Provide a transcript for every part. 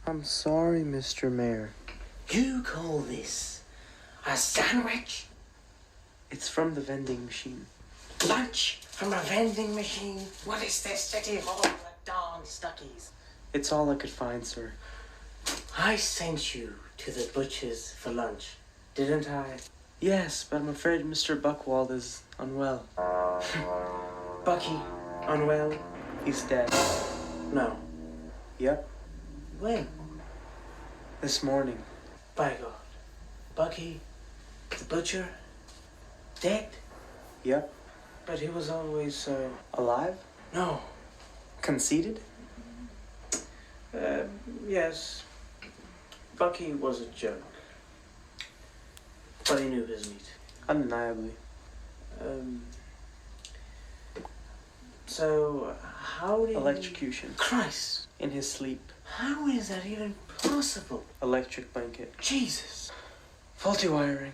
I'm sorry, Mr. Mayor. You call this a sandwich? It's from the vending machine. Lunch from a vending machine? What is this city hall at Don Stuckey's? It's all I could find, sir. I sent you to the butcher's for lunch, didn't I? Yes, but I'm afraid Mr. Buckwald is unwell. Bucky, unwell? He's dead. No. Yep, When? this morning. By God. Bucky, the butcher, dead? Yep. But he was always so... Alive? No. Conceited? Yes. Bucky was a joke. But he knew his meat. Undeniably. So, how did Electrocution. Christ! In his sleep. How is that even possible? Electric blanket. Jesus! Faulty wiring.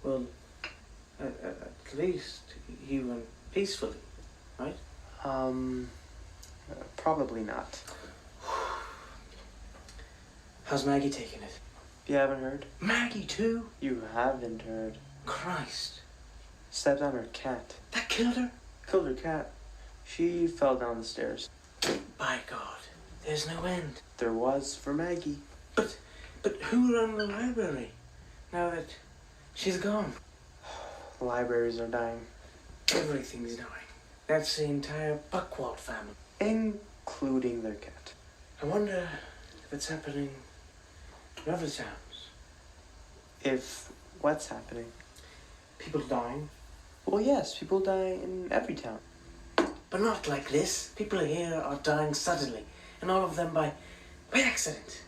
Well, at least he went peacefully, right? Probably not. How's Maggie taking it? You haven't heard? Maggie too? You haven't heard. Christ. Stepped on her cat. That killed her? Killed her cat. She fell down the stairs. By God, there's no end. There was for Maggie. But who run the library now that she's gone? The libraries are dying. Everything's dying. That's the entire Buckwald family. Including their cat. I wonder if it's happening in other towns. If what's happening? People dying. Well, yes, people die in every town. But not like this. People here are dying suddenly, and all of them by accident.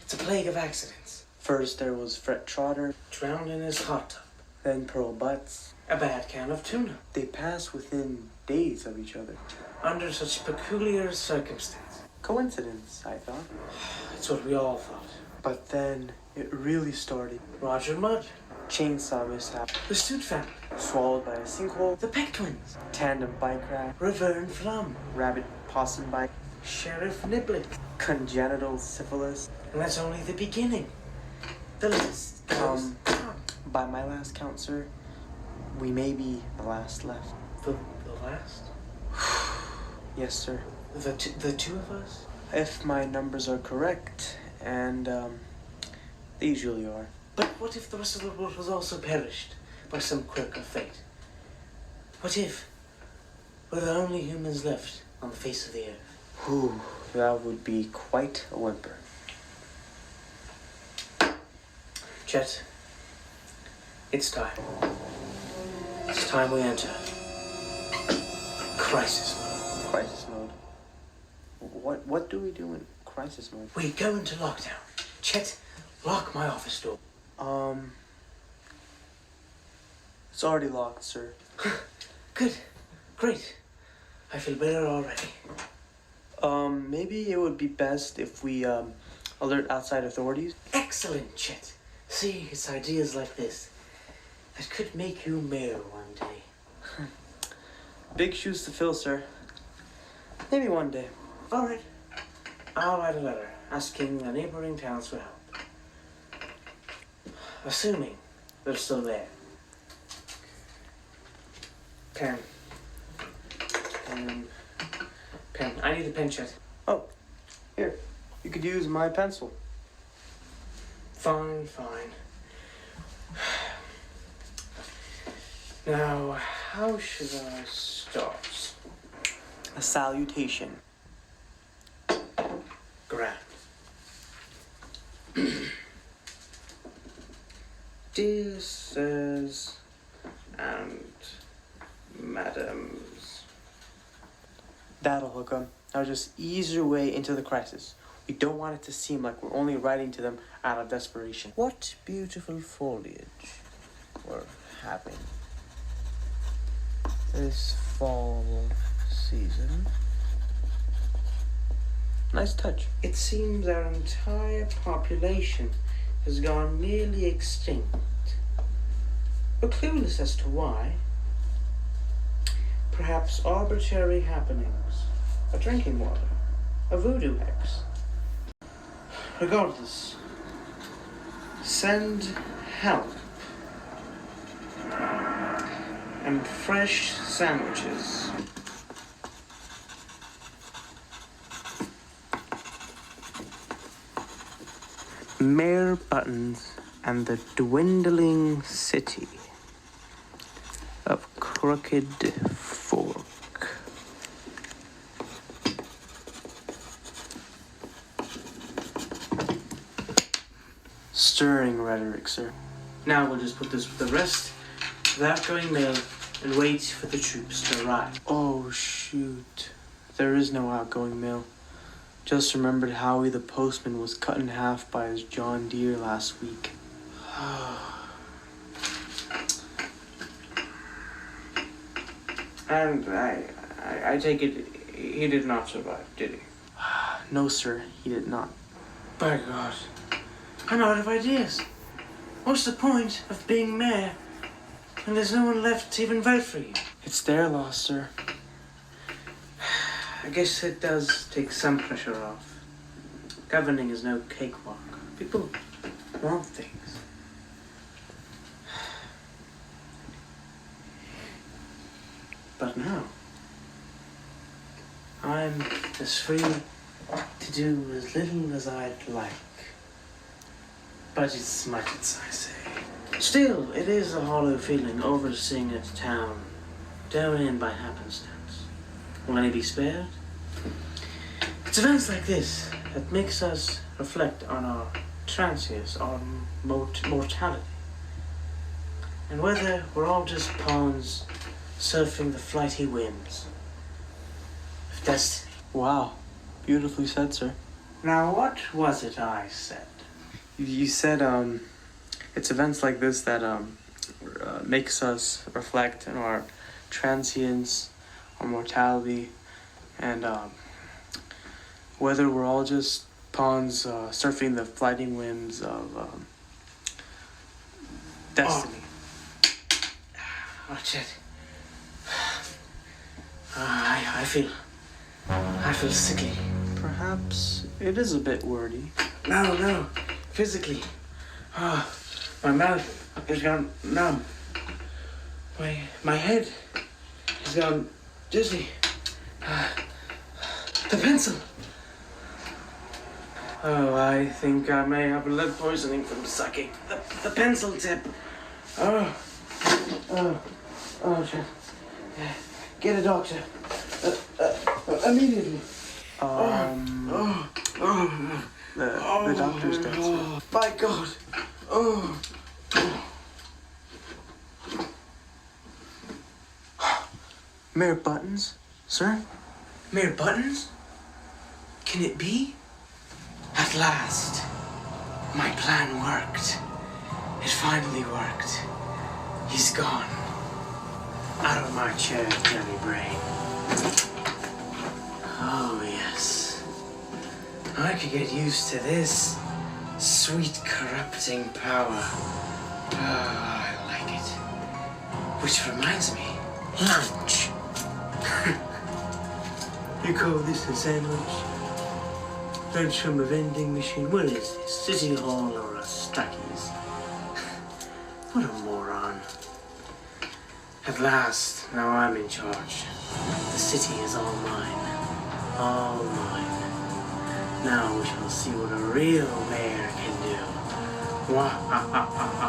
It's a plague of accidents. First there was Fred Trotter, Drowned in his hot tub. then Pearl Butts. A bad can of tuna. They passed within days of each other. Under such peculiar circumstances. Coincidence, I thought. That's what we all thought. But then it really started. Roger Mudd. Chainsaw mishap. The Soot family. Swallowed by a sinkhole. The Peck twins. Tandem bike crash. Reverne Flum. Rabbit possum bite. Sheriff Niblick. Congenital syphilis. And that's only the beginning. The list goes on. By my last count, sir, we may be the last left. The last? Yes, sir. The two of us? If my numbers are correct, and they usually are. But what if the rest of the world has also perished by some quirk of fate? What if we're the only humans left on the face of the earth? Whew, that would be quite a whimper. Chet, it's time. It's time we enter crisis mode. Crisis mode? What do we do in crisis mode? We go into lockdown. Chet, lock my office door. It's already locked, sir. Good. Great. I feel better already. Maybe it would be best if we, alert outside authorities. Excellent, Chet. See, it's ideas like this that could make you mayor one day. Big shoes to fill, sir. Maybe one day. All right. I'll write a letter asking the neighboring towns for help. Assuming they're still there. Pen. Pen. I need a pen, Chet. Oh, here. You could use my pencil. Fine. Now, how should I start? A salutation. Grand. Dear sirs and madams. That'll hook 'em. Now just ease your way into the crisis. We don't want it to seem like we're only writing to them out of desperation. What beautiful foliage we're having this fall season. Nice touch. It seems our entire population has gone nearly extinct. We're clueless as to why. Perhaps arbitrary happenings, a drinking water, a voodoo hex. regardless, send help and fresh sandwiches. Mayor Buttons and the dwindling city of Crooked Fork. Stirring rhetoric, sir. Now we'll just put this with the rest of the outgoing mail and wait for the troops to arrive. Oh, shoot. There is no outgoing mail. Just remembered Howie the postman was cut in half by his John Deere last week. And I take it he did not survive, did he? No, sir, he did not. By God, I'm out of ideas. What's the point of being mayor when there's no one left to even vote for you? It's their loss, sir. I guess it does take some pressure off. Governing is no cakewalk. People want things. But now, I'm as free to do as little as I'd like. Budget's budgets, I say. Still, it is a hollow feeling overseeing a town down in by happenstance. Will any be spared? It's events like this that makes us reflect on our transience, on mortality. And whether we're all just pawns surfing the flighty winds of destiny. Wow. Beautifully said, sir. Now what was it I said? You said, it's events like this that, makes us reflect on our transience, our mortality, and, whether we're all just pawns, surfing the flighting winds of, destiny. Watch it. I feel sickly. Perhaps it is a bit wordy. No, physically. My mouth has gone numb. My head has gone dizzy. The pencil. Oh, I think I may have lead poisoning from sucking the pencil tip. Oh, shit. Get a doctor. Immediately. The doctor's dead, sir. My God. Oh. Mayor Buttons, sir? Mayor Buttons? Can it be? At last, my plan worked. It finally worked. He's gone. Out of my chair, Johnny Brain. Oh, yes. I could get used to this sweet corrupting power. Oh, I like it. Which reminds me, lunch. You call this a sandwich? Lunch from a vending machine? What is this? City Hall or a Stuckey's? What a moron. At last, now I'm in charge. The city is all mine. All mine. Now we shall see what a real mayor can do. Wah ha ha ha ha.